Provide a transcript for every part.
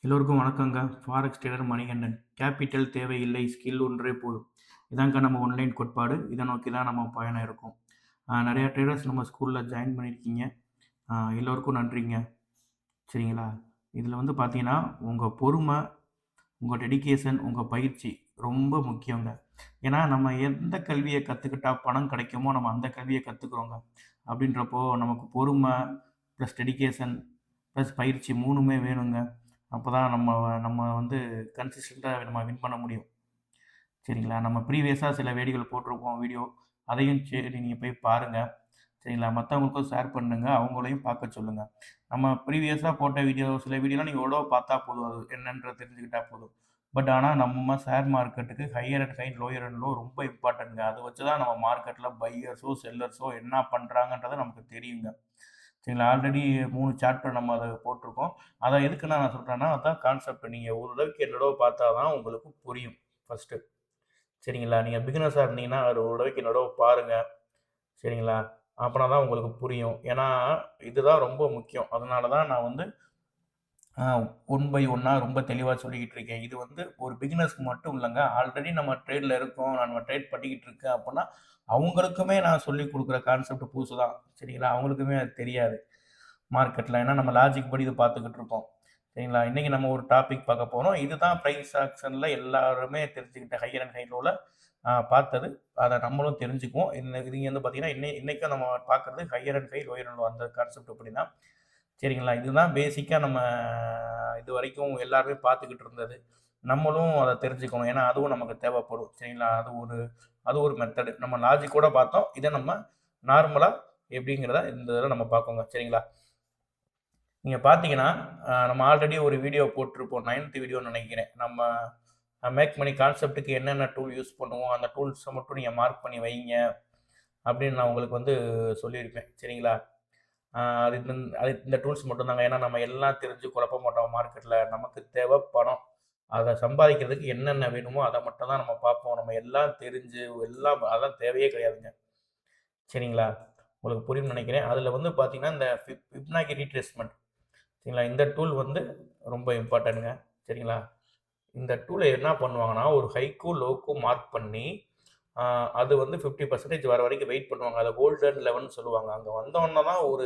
எல்லோருக்கும் வணக்கங்க. Forex trader Manikandan. Capital தேவையில்லை, ஸ்கில் ஒன்றே போதும். இதாங்க நம்ம ஆன்லைன் கோட்பாடு. இத நோக்கி தான் நம்ம பயணம் இருக்கும். நெறைய ட்ரேடர்ஸ் நம்ம ஸ்கூல்ல ஜாயின் பண்ணியிருக்கீங்க. எல்லோருக்கும் நன்றிங்க. சரிங்களா? இதில வந்து பார்த்தீங்கன்னா, உங்க பொறுமை, உங்க டெடிகேஷன், உங்க பயிற்சி ரொம்ப முக்கியங்க. ஏன்னா, நம்ம எந்த கல்விய கத்துக்கிட்டா பணம் கிடைக்குமோ, நம்ம அந்த கல்விய கத்துக்கிறோங்க. அப்படின்றப்போ நமக்கு பொறுமை, ப்ளஸ் டெடிகேஷன், ப்ளஸ் பயிற்சி 3மே வேணுங்க. அப்பதான் நம்ம வந்து கன்சிஸ்டன்ட்டா நம்ம வின் பண்ண முடியும். சரிங்களா? நம்ம ப்ரீவியஸா சில வீடியோகள் போட்டிருப்போம் வீடியோ. அதையும் சரி நீங்க போய் பாருங்க. சரிங்களா? மத்தவங்களுக்கும் ஷேர் பண்ணுங்க. அவங்களையும் பார்க்க சொல்லுங்க. நம்ம ப்ரீவியஸா போட்ட வீடியோ சில வீடியோலாம் நீங்க ஒரு தடவ பார்த்தா போதும். அது என்னன்றத தெரிஞ்சுக்கிட்டா போதும். ஆனா நம்ம ஷேர் மார்க்கெட்டுக்கு higher and high, lower and low ரொம்ப இம்பார்ட்டன்ட்ங்க. அத வச்சு தான் நம்ம மார்க்கெட்ல பையர்ஸோ, செல்லர்ஸோ என்ன பண்றாங்கன்றது நமக்கு தெரியுங்க. சரிங்களா? ஆல்ரெடி 3 சாப்டர் நம்ம அத போட்டிருக்கோம். அத எதுக்கு நான் சொல்றேன்னா, அதான் கான்செப்ட். நீங்க ஒரு தடவைக்கு 2 தடவ பார்த்தா தான் உங்களுக்கு புரியும் ஃபர்ஸ்ட்டு. சரிங்களா? நீங்க பிகினர்ஸா இருந்தீங்கன்னா, ஒரு தடவைக்கு 2 தடவ பாருங்க. சரிங்களா? அப்பனா தான் உங்களுக்கு புரியும். ஏன்னா, இதுதான் ரொம்ப முக்கியம். அதனால தான் நான் வந்து ஆ ஒன் பை ஒன்னா ரொம்ப தெளிவா சொல்லிக்கிட்டு இருக்கேன். இது வந்து ஒரு பிகினர்ஸ்க்கு மட்டும் இல்லங்க. ஆல்ரெடி நம்ம ட்ரேட்ல இருக்கோம். நம்ம ட்ரேட் பண்ணிக்கிட்டு இருக்கேன் அப்பன்னா, அவங்களுக்குமே நான் சொல்லிக் குடுக்குற கான்செப்ட் புதுசு தான். சரிங்களா? அவங்களுக்குமே அது தெரியாது. மார்க்கெட்ல. ஏன்னா நம்ம லாஜிக் படி இத பார்த்துக்கிட்டு இருக்கோம். சரிங்களா? இன்னைக்கு நம்ம ஒரு டாபிக் பார்க்க போறோம். இதுதான் பிரைஸ் ஆக்ஷன்ல எல்லாருமே தெரிஞ்சுக்கிட்ட ஹையர் அண்ட் ஹை லோல பார்த்தது. அத நம்மளும் தெரிஞ்சுக்குவோம். இது வந்து பார்த்தீங்கன்னா, இன்னைக்கும் நம்ம பார்க்குறது higher and high, lower and low அந்த கான்செப்ட் படி தான். சரிங்களா? இதுதான் பேசிக்கா நம்ம இதுவரைக்கும் எல்லாருமே பார்த்துக்கிட்டு இருந்தது. நம்மளும் அத தெரிஞ்சுக்கணும். ஏன்னா, அதுவும் நமக்கு தேவைப்படும். சரிங்களா? அது ஒரு மெத்தடு. நம்ம லாஜிக்கோட பார்த்தோம். இத நம்ம நார்மலா எப்படிங்கிறத இந்த இதில நம்ம பார்ப்போங்க. சரிங்களா? நீங்க பார்த்தீங்கன்னா, நம்ம ஆல்ரெடி ஒரு வீடியோ போட்டிருப்போம். 9த் வீடியோன்னு நெனைக்கிறேன். நம்ம மேக் மனி கான்செப்ட்க்கு என்னென்ன டூல் யூஸ் பண்ணுவோம், அந்த டூல்ஸ மட்டும் நீங்க மார்க் பண்ணி வைங்க, அப்படின்னு நான் உங்களுக்கு வந்து சொல்லியிருப்பேன். சரிங்களா? அது இந்த டூல்ஸ் மட்டும் தாங்க. ஏன்னா நம்ம எல்லாம் தெரிஞ்சு குழப்ப மாட்டோம் மார்க்கெட்ல. நமக்கு தேவை பணம். அத சம்பாதிக்கிறதுக்கு என்னென்ன வேணுமோ, அத மட்டும் தான் நம்ம பார்ப்போம். நம்ம எல்லாம் தெரிஞ்சு எல்லாம் அதெல்லாம் தேவையே கிடையாதுங்க. சரிங்களா? உங்களுக்கு புரியும்னு நெனைக்கிறேன். அதில வந்து பார்த்தீங்கன்னா, இந்த ஃபிப்னாக்கி ரீட்ரேஸ்மென்ட் சரிங்களா? இந்த டூல் வந்து ரொம்ப இம்பார்ட்டன்ட்ங்க. சரிங்களா? இந்த டூல என்ன பண்ணுவாங்கன்னா, ஒரு ஹைக்கும், லோக்கும் மார்க் பண்ணி, அ அது வந்து 50% வர வரைக்கும் வெயிட் பண்ணுவாங்க. அத கோல்டன் லெவல்ன்னு சொல்லுவாங்க. அங்க வந்தோன தான் ஒரு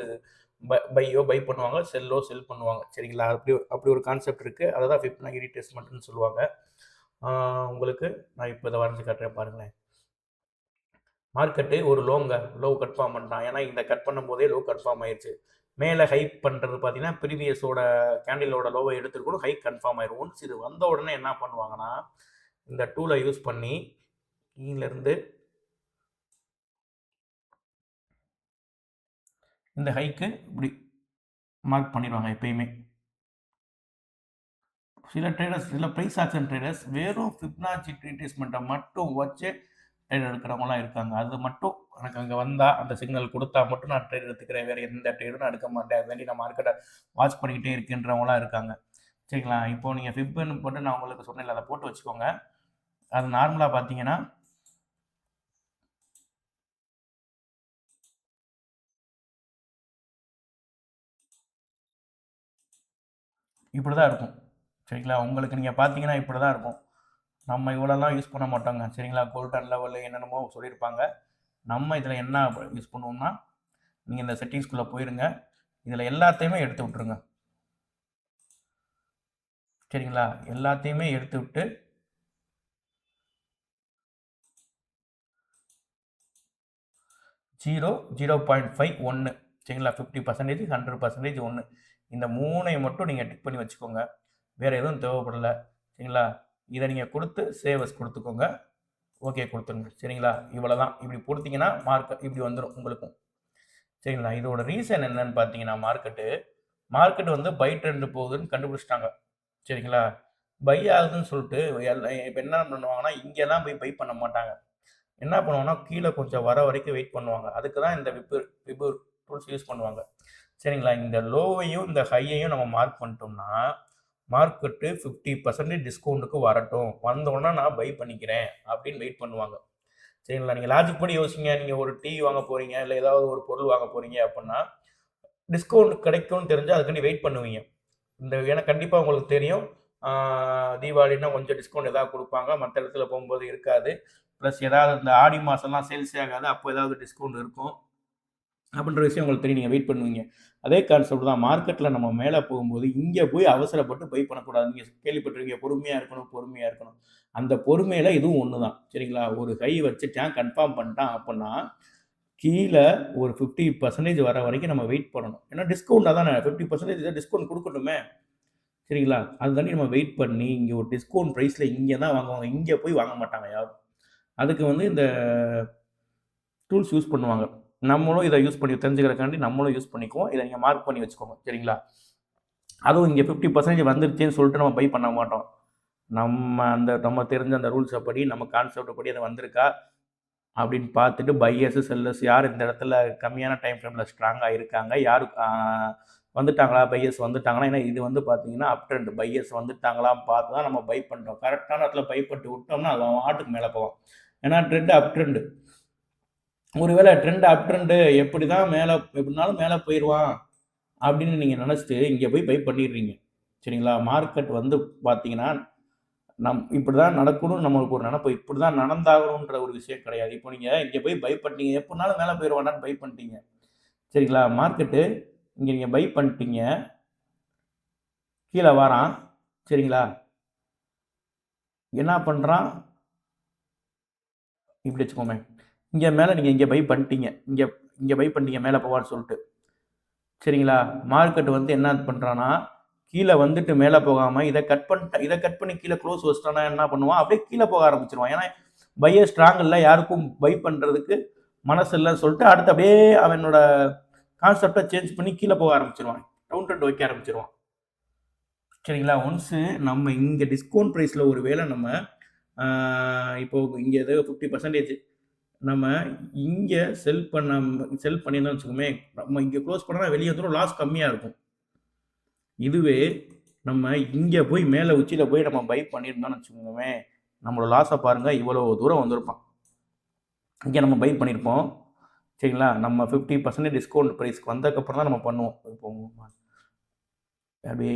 பை பண்ணுவாங்க. செல் பண்ணுவாங்க. சரிங்களா? அப்படி அப்படி ஒரு கான்செப்ட் இருக்கு. அத தான் ஃபிப்னாக்கி ரீட்ரேஸ்மென்ட்ன்னு சொல்லுவாங்க. ஆ உங்களுக்கு நான் இப்ப இத வரைஞ்சு காட்டுறேன் பாருங்களேன். மார்க்கெட்டு ஒரு லோ கன்ஃபார்ம் பண்ணிட்டான். ஏன்னா, இந்த கட் பண்ணும்போதே லோ கன்ஃபார்ம் ஆயிருச்சு. மேல ஹைப் பண்றது பார்த்தீங்கன்னா, ப்ரீவியஸோட கேண்டிலோட லோவ எடுத்துருக்கணும். ஹை கன்ஃபார்ம் ஆயிரும். ஒன்ஸ் இது வந்த உடனே என்ன பண்ணுவாங்கன்னா, இந்த டூல யூஸ் பண்ணி கீழருந்து இந்த ஹைக்கு இப்படி மார்க் பண்ணிருவாங்க எப்பயுமே. சில பிரைஸ் ஆக்ஷன் ட்ரேடர்ஸ் வெறும் ஃபிப்னாச்சி ட்ரீட்மெண்ட்ட மட்டும் வச்சு ட்ரேட் எடுக்கிறவங்கலாம் இருக்காங்க. அது மட்டும் எனக்கு அங்க வந்தா, அந்த சிக்னல் குடுத்தா மட்டும் நான் ட்ரேட் எடுத்துக்கிறேன். வேற எந்த ட்ரேடும் நான் எடுக்க மாட்டேன். அதுக்காண்டி நான் மார்க்கெட்ட வாட்ச் பண்ணிக்கிட்டே இருக்கேன்றவங்கலாம் இருக்காங்க. சரிங்களா? இப்போ நீங்க ஃபிப்ன்னு போட்டு நான் உங்களுக்கு சொன்னேன்ல, அத போட்டு வச்சுக்கோங்க. அது நார்மலா பார்த்தீங்கன்னா, இப்படி தான் இருக்கும். சரிங்களா? உங்களுக்கு நீங்க பார்த்தீங்கன்னா இப்படி தான் இருக்கும். நம்ம இவ்வளோலாம் யூஸ் பண்ண மாட்டோங்க. சரிங்களா? கோல்டன் லெவலு என்னென்னமோ சொல்லியிருப்பாங்க. நம்ம இதில என்ன யூஸ் பண்ணுவோம்னா, நீங்க இந்த செட்டிங்ஸ்குள்ள போயிருங்க. இதில எல்லாத்தையுமே எடுத்து விட்டுருங்க. சரிங்களா? எல்லாத்தையுமே எடுத்து விட்டு 0, 0.5, 1 சரிங்களா? 50% 100% 1 இந்த 3யும் மட்டும் நீங்க டிக் பண்ணி வச்சுக்கோங்க. வேற எதுவும் தேவைப்படல. சரிங்களா? இத நீங்க குடுத்து சேவ் அஸ் குடுத்துக்கோங்க. ஓகே குடுத்துருங்க. சரிங்களா? இவ்வளதான். இப்படி குடுத்தீங்கன்னா, மார்க் இப்படி வந்துரும் உங்களுக்கும். சரிங்களா? இதோட ரீசன் என்னன்னு பார்த்தீங்கன்னா, மார்க்கெட் வந்து பை ட்ரெண்ட் போகுதுன்னு கண்டுபிடிச்சுட்டாங்க. சரிங்களா? பை ஆகுதுன்னு சொல்லிட்டு இப்ப என்ன பண்ணுவாங்கன்னா, இங்கலாம் போய் பை பண்ண மாட்டாங்க. என்ன பண்ணுவாங்கன்னா, கீழ கொஞ்சம் வர வரைக்கும் வெயிட் பண்ணுவாங்க. அதுக்கு தான் இந்த விப் டூல்ஸ் யூஸ் பண்ணுவாங்க. சரிங்களா? இந்த லோவையும், இந்த ஹையையும் நம்ம மார்க் பண்ணிட்டோம்னா, மார்க்கெட்டு 50% டிஸ்கவுண்ட்க்கு வரட்டும். வந்தோனே நான் பை பண்ணிக்கிறேன் அப்படின்னு வெயிட் பண்ணுவாங்க. சரிங்களா? நீங்க லாஜிக் படி யோசிங்க. நீங்க ஒரு டிவி வாங்க போறீங்க, இல்ல ஏதாவது ஒரு பொருள் வாங்க போறீங்க அப்படின்னா, டிஸ்கவுண்ட் கிடைக்கும்னு தெரிஞ்சா அதுக்காண்டி வெயிட் பண்ணுவீங்க. ஏன்னா கண்டிப்பாக உங்களுக்கு தெரியும், தீபாவளின்னா கொஞ்சம் டிஸ்கவுண்ட் ஏதாவது கொடுப்பாங்க, மற்ற இடத்துல போகும்போது இருக்காது. ப்ளஸ் ஏதாவது இந்த ஆடி மாதம்லாம் சேல்ஸே ஆகாது, அப்போ ஏதாவது டிஸ்கவுண்ட் இருக்கும் அப்படின்ற விஷயம் உங்களுக்கு தெரியும். நீங்கள் வெயிட் பண்ணுவீங்க. அதே கான்செப்ட் தான் மார்க்கெட்டில் நம்ம மேலே போகும்போது இங்கே போய் அவசரப்பட்டு பை பண்ணக்கூடாது. நீங்கள் கேள்விப்பட்டிருக்கீங்க, பொறுமையாக இருக்கணும் பொறுமையாக இருக்கணும். அந்த பொறுமையில் இதுவும் ஒன்று தான். சரிங்களா? ஒரு கை வச்சுட்டான், கன்ஃபார்ம் பண்ணிட்டான் அப்படின்னா கீழே ஒரு 50% வர வரைக்கும் நம்ம வெயிட் பண்ணணும். ஏன்னா டிஸ்கவுண்ட் அதானே, 50% டிஸ்கவுண்ட் கொடுக்கட்டுமே. சரிங்களா? அதுதாண்டி நம்ம வெயிட் பண்ணி இங்கே ஒரு டிஸ்கவுண்ட் ப்ரைஸில் இங்கே தான் வாங்குவாங்க, இங்கே போய் வாங்க மாட்டாங்க யாரும். அதுக்கு வந்து இந்த டூல்ஸ் யூஸ் பண்ணுவாங்க. நம்மளும் இதை யூஸ் பண்ணி தெரிஞ்சுக்கிறக்காண்டி நம்மளும் யூஸ் பண்ணிக்குவோம். இதை நீங்கள் மார்க் பண்ணி வச்சுக்கோங்க. சரிங்களா? அதுவும் இங்கே 50% வந்துருச்சுன்னு சொல்லிட்டு நம்ம பை பண்ண மாட்டோம். நம்ம தெரிஞ்ச அந்த ரூல்ஸை படி, நம்ம கான்செப்ட் படி அது வந்திருக்கா அப்படின்னு பார்த்துட்டு பையர்ஸ் செல்லர்ஸ் யார் இந்த இடத்துல கம்மியான டைம் ஃப்ரேமில் ஸ்ட்ராங்காக இருக்காங்க, யார் வந்துட்டாங்களா, பையர்ஸ் வந்துட்டாங்களா. ஏன்னா இது வந்து பார்த்தீங்கன்னா அப் ட்ரெண்ட், பையர்ஸ் வந்துட்டாங்களான்னு பார்த்து தான் நம்ம பை பண்ணுறோம். கரெக்டான இடத்துல பை பண்ணிட்டு விட்டோம்னா அது அவன் ஆட்டுக்கு மேலே போவான். ஏன்னா ட்ரெண்டு அப் ட்ரெண்டு. ஒருவேளை ட்ரெண்ட் அப் ட்ரெண்டு எப்படி தான் மேலே எப்படினாலும் மேலே போயிடுவான் அப்படின்னு நீங்கள் நினச்சிட்டு இங்கே போய் பை பண்ணிடுறீங்க. சரிங்களா? மார்க்கெட் வந்து பார்த்தீங்கன்னா இப்படி தான் நடக்கணும்னு நம்மளுக்கு ஒரு நினப்பு, இப்படி தான் நடந்தாகணுன்ற ஒரு விஷயம் கிடையாது. இப்போ நீங்கள் இங்கே போய் பை பண்ணிட்டீங்க, எப்படினாலும் மேலே போயிடுவானான்னு பை பண்ணிட்டீங்க. சரிங்களா? மார்க்கெட்டு இங்கே நீங்கள் பை பண்ணிட்டீங்க, கீழே வரான். சரிங்களா? என்ன பண்ணுறான் இப்படி வச்சுக்கோமே, இங்கே மேலே நீங்கள் இங்கே பை பண்ணிட்டீங்க, இங்கே இங்கே பை பண்ணிட்டீங்க மேலே போவான்னு சொல்லிட்டு. சரிங்களா? மார்க்கெட் வந்து என்ன பண்ணுறான்னா கீழே வந்துட்டு மேலே போகாமல் இதை கட் பண்ணி கீழே க்ளோஸ் வச்சிட்டானா என்ன பண்ணுவான், அப்படியே கீழே போக ஆரம்பிச்சிருவான். ஏன்னா பையர் ஸ்ட்ராங் இல்லை, யாருக்கும் பை பண்ணுறதுக்கு மனசு இல்லைன்னு சொல்லிட்டு அடுத்து அப்படியே அவனோட கான்செப்டை சேஞ்ச் பண்ணி கீழே போக ஆரம்பிச்சிருவான், டவுன் ட்ரெண்ட் வைக்க ஆரம்பிச்சிருவான். சரிங்களா? ஒன்ஸு நம்ம இங்கே டிஸ்கவுண்ட் ப்ரைஸில் ஒரு வேளை நம்ம இப்போ இங்கே ஏதோ 50% நம்ம இங்கே செல் பண்ணியிருந்தோம்னு வச்சுக்கோமே, நம்ம இங்கே க்ளோஸ் பண்ணால் வெளியே வந்துடும், லாஸ் கம்மியாக இருக்கும். இதுவே நம்ம இங்கே போய் மேலே உச்சியில் போய் நம்ம பை பண்ணியிருந்தோம்னு வச்சுக்கோங்க, நம்மளோட லாஸை பாருங்கள், இவ்வளோ தூரம் வந்திருப்பான். இங்கே நம்ம பை பண்ணியிருப்போம். சரிங்களா? நம்ம 50% டிஸ்கவுண்ட் ப்ரைஸ்க்கு வந்ததுக்கப்புறம் தான் நம்ம பண்ணுவோம். இப்போ அப்படியே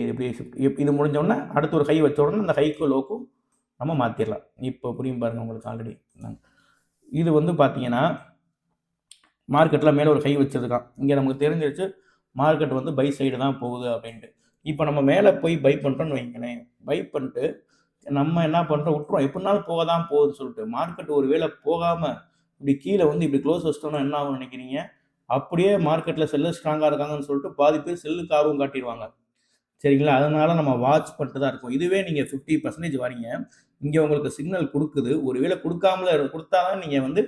இது முடிஞ்சோடனே அடுத்து ஒரு ஹை வச்ச உடனே அந்த ஹைக்கும் லோக்கும் நம்ம மாற்றிடலாம். இப்போ புரியும் பாருங்கள் உங்களுக்கு ஆல்ரெடி. இது வந்து பார்த்தீங்கன்னா மார்க்கெட்டில் மேலே ஒரு ஹை வச்சுருக்கான், இங்கே நமக்கு தெரிஞ்சிருச்சு மார்க்கெட் வந்து பை சைடு தான் போகுது அப்படின்ட்டு. இப்போ நம்ம மேலே போய் பை பண்ணுறோன்னு வைங்களேன், பை பண்ணிட்டு நம்ம என்ன பண்ணுறோம், விட்டுறோம், எப்படினாலும் போக தான் போகுதுன்னு சொல்லிட்டு. மார்க்கெட் ஒரு வேளை போகாமல் இப்படி கீழே வந்து இப்படி க்ளோஸ் வச்சிட்டோம்னா என்ன ஆகும்னு நினைக்கிறீங்க? அப்படியே மார்க்கெட்டில் செல்லர் ஸ்ட்ராங்காக இருக்காங்கன்னு சொல்லிட்டு பாதி பேர் செல்லுக்கு ஆர்வம் காட்டிடுவாங்க. சரிங்களா? அதனால நம்ம வாட்ச் பண்ணிட்டு தான் இருக்கோம். இதுவே நீங்கள் 50% வரீங்க, இங்கே உங்களுக்கு சிக்னல் கொடுக்குது, ஒரு வேளை கொடுத்தா தான் நீங்கள் வந்து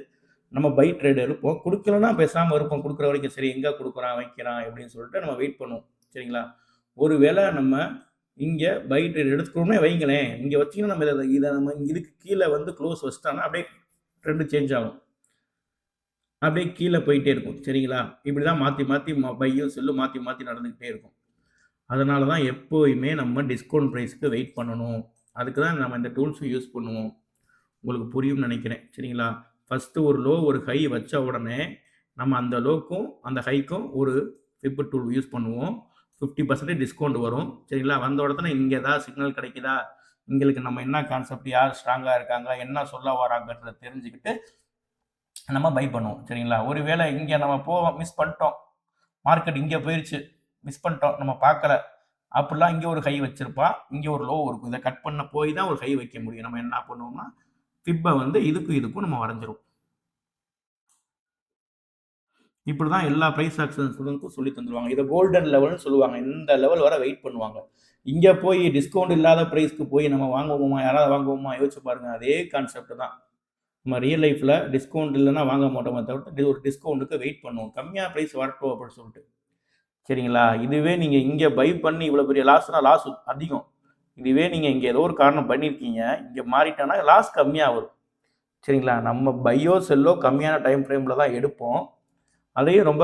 நம்ம பை ட்ரேட் எடுப்போம், கொடுக்கலன்னா பேசாமல் இருப்போம். கொடுக்குற வரைக்கும் சரி, எங்கே கொடுக்குறான் வைக்கிறான் அப்படின்னு சொல்லிட்டு நம்ம வெயிட் பண்ணுவோம். சரிங்களா? ஒரு வேளை நம்ம இங்கே பை ட்ரேட் எடுத்துக்கணும்னே வைங்களேன், இங்கே வச்சிங்கன்னா நம்ம இதை நம்ம இதுக்கு கீழே வந்து க்ளோஸ் வச்சிட்டோம்னா அப்படியே ட்ரெண்டு சேஞ்ச் ஆகும், அப்படியே கீழே போயிட்டே இருக்கும். சரிங்களா? இப்படி தான் மாற்றி பையும் செல்லும் மாற்றி நடந்துக்கிட்டே இருக்கும். அதனால தான் எப்போயுமே நம்ம டிஸ்கவுண்ட் ப்ரைஸ்க்கு வெயிட் பண்ணணும். அதுக்கு தான் நம்ம இந்த டூல்ஸும் யூஸ் பண்ணுவோம். உங்களுக்கு புரியும்னு நினைக்கிறேன். சரிங்களா? ஃபஸ்ட்டு ஒரு லோ ஒரு ஹை வச்ச உடனே நம்ம அந்த லோக்கும் அந்த ஹைக்கும் ஒரு ஃபிப் டூல் யூஸ் பண்ணுவோம். 50% டிஸ்கவுண்ட் வரும். சரிங்களா? வந்த உடனே இங்கே ஏதாவது சிக்னல் கிடைக்குதா, எங்களுக்கு நம்ம என்ன கான்செப்ட், யார் ஸ்ட்ராங்காக இருக்காங்க, என்ன சொல்ல வராங்கன்றத தெரிஞ்சுக்கிட்டு நம்ம பை பண்ணுவோம். சரிங்களா? ஒரு வேளை இங்கே நம்ம மிஸ் பண்ணிட்டோம், மார்க்கெட் இங்கே போயிடுச்சு, மிஸ் பண்ணிட்டோம், நம்ம பார்க்கல அப்படிலாம், இங்கே ஒரு ஹை வச்சிருப்பான், இங்கே ஒரு லோ இருக்கும், இதை கட் பண்ண போய் தான் ஒரு ஹை வைக்க முடியும். நம்ம என்ன பண்ணுவோம்னா ஃபிப்பை வந்து இதுக்கும் நம்ம வரைஞ்சிரும். இப்படி தான் எல்லா ப்ரைஸ் ஆக்ஷன் ஸ்டூடெண்ட்க்கும் சொல்லி தந்துடுவாங்க. இதை கோல்டன் லெவல்னு சொல்லுவாங்க. இந்த லெவல் வர வெயிட் பண்ணுவாங்க. இங்கே போய் டிஸ்கவுண்ட் இல்லாத ப்ரைஸ்க்கு போய் நம்ம வாங்குவோமா, யாராவது வாங்குவோமா, யோசிச்சு பாருங்க. அதே கான்செப்ட் தான். நம்ம ரியல் லைஃப்பில் டிஸ்கவுண்ட் இல்லைன்னா வாங்க மாட்டோமே தவிர்த்து ஒரு டிஸ்கவுண்ட்டுக்கு வெயிட் பண்ணுவோம், கம்மியாக ப்ரைஸ் வரட்டும் அப்படின்னு சொல்லிட்டு. சரிங்களா? இதுவே நீங்கள் இங்கே பை பண்ணி இவ்வளோ பெரிய லாஸ்னால் லாஸ் அதிகம். இதுவே நீங்கள் இங்கே ஏதோ ஒரு காரணம் பண்ணியிருக்கீங்க, இங்கே மாறிட்டோன்னா லாஸ் கம்மியாக வரும். சரிங்களா? நம்ம பையோ செல்லோ கம்மியான டைம் ஃப்ரேமில் தான் எடுப்போம். அதையும் ரொம்ப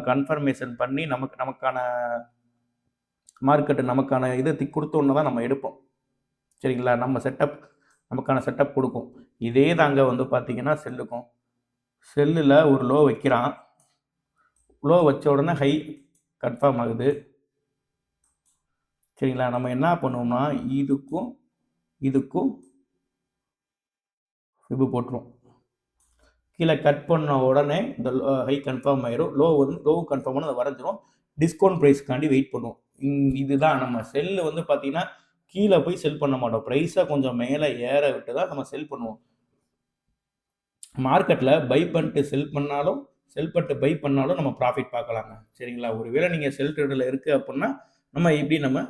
கன்ஃபர்மேஷன் பண்ணி நமக்கான மார்க்கெட்டு நமக்கான இது கொடுத்தோன்னு தான் நம்ம எடுப்போம். சரிங்களா? நமக்கான செட்டப் கொடுக்கும். இதே தாங்க வந்து பார்த்தீங்கன்னா செல்லுக்கும். செல்லில் ஒரு லோ வைக்கிறான், லோ வச்ச உடனே ஹை கன்ஃபார்ம் ஆகுது. சரிங்களா? நம்ம என்ன பண்ணுவோம்னா இதுக்கும் இதுக்கும் ஃபிப் போட்டுருவோம். கீழே கட் பண்ண உடனே இந்த ஹை கன்ஃபார்ம் ஆயிரும். லோ கன்ஃபார்ம் பண்ண அதை வரைஞ்சிரும். டிஸ்கவுண்ட் ப்ரைஸ்க்காண்டி வெயிட் பண்ணுவோம். இதுதான் நம்ம செல்லு வந்து பார்த்தீங்கன்னா கீழே போய் செல் பண்ண மாட்டோம். ப்ரைஸை கொஞ்சம் மேலே ஏற விட்டு தான் நம்ம செல் பண்ணுவோம். மார்க்கெட்டில் பை பண்ணிட்டு செல் பண்ணிட்டு பை பண்ணாலும் நம்ம ப்ராஃபிட் பார்க்கலாங்க. சரிங்களா? ஒருவேளை நீங்கள் செல் ட்ரேடில் இருக்குது அப்படின்னா நம்ம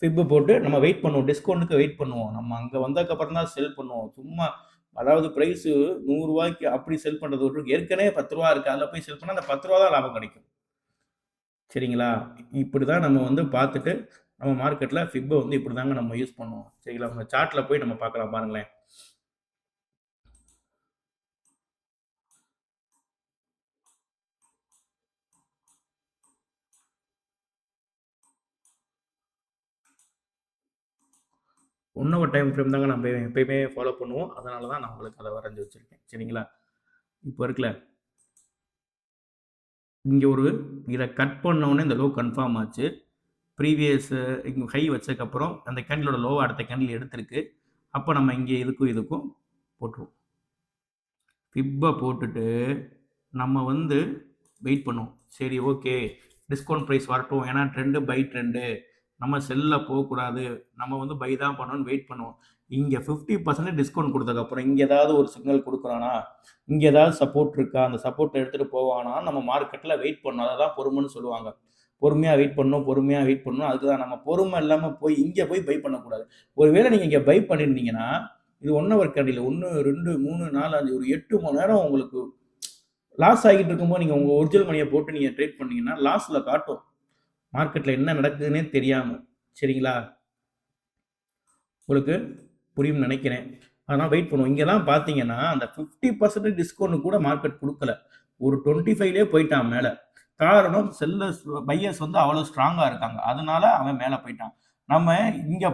ஃபிப்பு போட்டு நம்ம வெயிட் பண்ணுவோம். டிஸ்கவுண்ட்டுக்கு வெயிட் பண்ணுவோம். நம்ம அங்கே வந்ததுக்கப்புறம் தான் செல் பண்ணுவோம். சும்மா அதாவது ப்ரைஸு ரூ. 100 அப்படி செல் பண்ணுறது ஒரு ஏற்கனவே ரூ. 10 இருக்குது. அதில் போய் செல் பண்ணால் அந்த ரூ. 10 தான் லாபம் கிடைக்கும். சரிங்களா? இப்படி தான் நம்ம வந்து பார்த்துட்டு நம்ம மார்க்கெட்டில் ஃபிப்பை வந்து இப்படி தாங்க நம்ம யூஸ் பண்ணுவோம். சரிங்களா? உங்கள் சார்ட்டில் போய் நம்ம பார்க்கலாம் பாருங்களேன். இன்னொரு டைம் ஃப்ரேம் தாங்க நம்ம எப்பயுமே ஃபாலோ பண்ணுவோம். அதனால தான் நான் உங்களுக்கு அதை வரைஞ்சி வச்சுருக்கேன். சரிங்களா? இப்போ இருக்குல்ல இங்கே இதை கட் பண்ணோடனே இந்த லோ கன்ஃபார்ம் ஆச்சு. ப்ரீவியஸ் இங்கே ஹை வச்சதுக்கப்புறம் அந்த கேண்டிலோட லோவை அடுத்த கேண்டில் எடுத்திருக்கு. அப்போ நம்ம இங்கே இதுக்கும் போட்டுருவோம். ஃபிப்பை போட்டுட்டு நம்ம வந்து வெயிட் பண்ணுவோம். சரி ஓகே டிஸ்கவுண்ட் ப்ரைஸ் வரட்டும். ஏன்னா ட்ரெண்டு பை ட்ரெண்டு நம்ம செல்லில் போகக்கூடாது. நம்ம வந்து பை தான் பண்ணணும்னு வெயிட் பண்ணுவோம். இங்கே 50% டிஸ்கவுண்ட் கொடுத்ததுக்கப்புறம் இங்கே ஏதாவது ஒரு சிக்னல் கொடுக்குறானா, இங்கே ஏதாவது சப்போர்ட் இருக்கா, அந்த சப்போர்ட்டை எடுத்துகிட்டு போவானா நம்ம மார்க்கெட்டில் வெயிட் பண்ணணும். அதை தான் பொறுமைன்னு சொல்லுவாங்க. பொறுமையாக வெயிட் பண்ணணும். அதுக்கு தான் நம்ம பொறுமை இல்லாமல் போய் இங்கே போய் பை பண்ணக்கூடாது. ஒருவேளை நீங்கள் இங்கே பை பண்ணியிருந்தீங்கன்னா இது 1 ஹவர் கேண்டில் 1, 2, 3, 4, 5 ஒரு 8 மணி நேரம் உங்களுக்கு லாஸ் ஆகிட்டு இருக்கும்போது நீங்கள் உங்கள் ஒரிஜினல் மணியை போட்டு நீங்கள் ட்ரேட் பண்ணீங்கன்னா லாஸில் காட்டும். மார்க்கெட்டில் என்ன நடக்குதுன்னே தெரியாமல். சரிங்களா? உங்களுக்கு புரியும்னு நினைக்கிறேன். அதனால் வெயிட் பண்ணுவோம். இங்கெல்லாம் பார்த்தீங்கன்னா அந்த 50% டிஸ்கவுண்ட் கூட மார்க்கெட் கொடுக்கல. ஒரு 25லேயே போயிட்டான் மேலே. காரணம் பையர்ஸ் வந்து அவ்வளோ ஸ்ட்ராங்காக இருக்காங்க. அதனால அவன் மேலே போயிட்டான். நம்ம இங்கே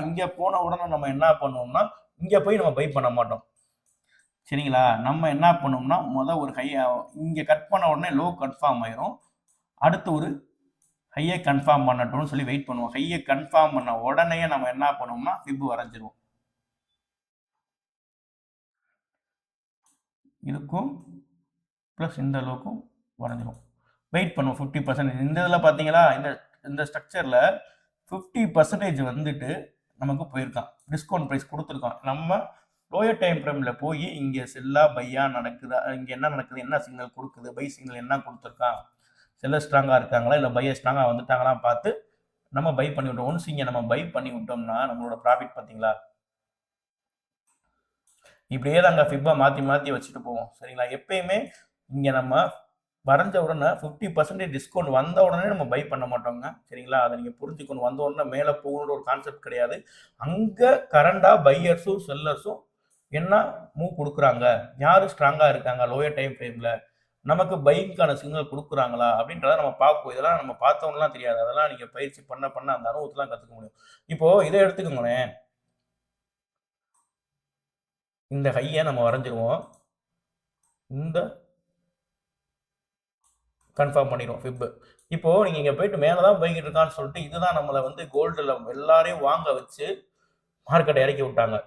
இங்கே போன உடனே நம்ம என்ன பண்ணுவோம்னா இங்கே போய் நம்ம பை பண்ண மாட்டோம். சரிங்களா? நம்ம என்ன பண்ணோம்னா ஒரு இங்கே கட் பண்ண உடனே லோ கன்ஃபார்ம் ஆயிரும். அடுத்து ஒரு ஹையை கன்ஃபார்ம் பண்ணட்டும்னு சொல்லி வெயிட் பண்ணுவோம். ஹையை கன்ஃபார்ம் பண்ண உடனே நம்ம என்ன பண்ணுவோம்னா ஃபிப் வரைஞ்சிருவோம். இதுக்கும் ப்ளஸ் இந்த லோக்கும் வரைஞ்சிரும். வெயிட் பண்ணுவோம் 50%. இந்த இதில் பார்த்தீங்களா இந்த ஸ்ட்ரக்சரில் 50% வந்துட்டு நமக்கு போயிருக்கான். டிஸ்கவுண்ட் ப்ரைஸ் கொடுத்துருக்கோம். நம்ம லோயர் டைம் ஃப்ரேமில் போய் இங்கே செல்லா பையா நடக்குதா, இங்கே என்ன நடக்குது, என்ன சிக்னல் கொடுக்குது, பை சிக்னல் என்ன கொடுத்துருக்கான், செல்லர் ஸ்ட்ராங்காக இருக்காங்களா இல்லை பையர் ஸ்ட்ராங்காக வந்துட்டாங்களாம் பார்த்து நம்ம பை பண்ணி விட்டோம். ஒன்ஸ் இங்கே நம்ம பை பண்ணி விட்டோம்னா நம்மளோட ப்ராஃபிட் பார்த்தீங்களா இப்படியே தாங்க ஃபிப்பை மாற்றி வச்சுட்டு போவோம். சரிங்களா? எப்பயுமே இங்கே நம்ம வரைஞ்ச உடனே 50% டிஸ்கவுண்ட் வந்த உடனே நம்ம பை பண்ண மாட்டோங்க. சரிங்களா? அதை நீங்கள் புரிஞ்சுக்கணும். வந்த உடனே மேலே போகணுன்ற ஒரு கான்செப்ட் கிடையாது. அங்கே கரண்டாக பையர்ஸும் செல்லர்ஸும் என்ன மூவ் கொடுக்குறாங்க, யார் ஸ்ட்ராங்காக இருக்காங்க லோயர் டைம் ஃப்ரேமில், நமக்கு பைக்கான சிக்னல் கொடுக்குறாங்களா அப்படின்றத நம்ம பார்ப்போம். இதெல்லாம் நம்ம பார்த்தவங்கலாம் தெரியாது. அதெல்லாம் நீங்கள் பயிற்சி பண்ண அந்த அனுபவத்தெலாம் கற்றுக்க முடியும். இப்போது இதை எடுத்துக்கோங்களேன். இந்த ஹையை நம்ம வரைஞ்சிருவோம். இந்த கன்ஃபார்ம் பண்ணிடுவோம் ஃபிப்பு. இப்போது நீங்கள் இங்கே போயிட்டு மேலே தான் போய்கிட்டு இருக்கான்னு சொல்லிட்டு இதுதான் நம்மளை வந்து கோல்டில் எல்லாரையும் வாங்க வச்சு மார்க்கெட்டை இறக்கி விட்டாங்க.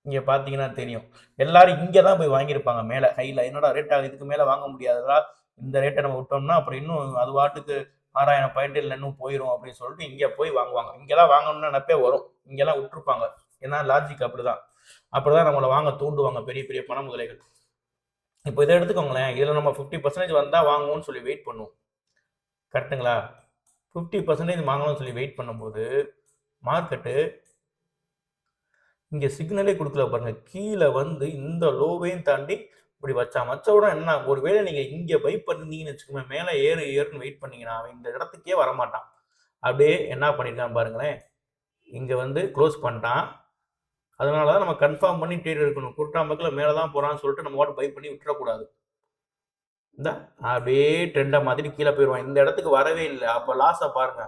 இங்கே பார்த்தீங்கன்னா தெரியும். எல்லாரும் இங்கே தான் போய் வாங்கியிருப்பாங்க மேலே ஹையில். என்னடா ரேட் ஆகுது, இதுக்கு மேலே வாங்க முடியாதுடா, இந்த ரேட்டை நம்ம விட்டோம்னா அப்புறம் இன்னும் அது வாட்டுக்கு 6000 பாயிண்ட் இல்லை இன்னும் போயிடும் அப்படின்னு சொல்லிட்டு இங்கே போய் வாங்குவாங்க. இங்கெல்லாம் வாங்கணும்னு நினைப்பே வரும். இங்கெல்லாம் விட்டுருப்பாங்க. ஏன்னா லாஜிக் அப்படிதான். அப்படிதான் நம்மளை வாங்க தூண்டுவாங்க பெரிய பெரிய பண முதலைகள். இப்போ இதை எடுத்துக்கோங்களேன். இதில் நம்ம 50% வந்தால் வாங்குவோம்னு சொல்லி வெயிட் பண்ணுவோம். கரெக்டுங்களா? 50% வாங்கணும்னு சொல்லி வெயிட் பண்ணும்போது மார்க்கெட்டு இங்கே சிக்னலே கொடுக்கல பாருங்க. கீழே வந்து இந்த லோவையும் தாண்டி இப்படி வச்ச உடனே என்ன, ஒருவேளை நீங்கள் இங்கே பை பண்ணிங்கன்னு வச்சுக்கோங்க, மேலே ஏறுன்னு வெயிட் பண்ணீங்கன்னா அவன் இந்த இடத்துக்கே வரமாட்டான். அப்படியே என்ன பண்ணிட்டான் பாருங்களேன், இங்கே வந்து க்ளோஸ் பண்ணிட்டான். அதனால தான் நம்ம கன்ஃபார்ம் பண்ணி ட்ரேட் எடுக்கணும். குருட்டாம்பக்கில் மேலே தான் போகிறான்னு சொல்லிட்டு நம்ம வாட்டு பை பண்ணி விட்டுறக்கூடாது. இந்த அப்படியே ட்ரெண்டாக மாதிரி கீழே போயிடுவான். இந்த இடத்துக்கு வரவே இல்லை. அப்போ லாஸை பாருங்க,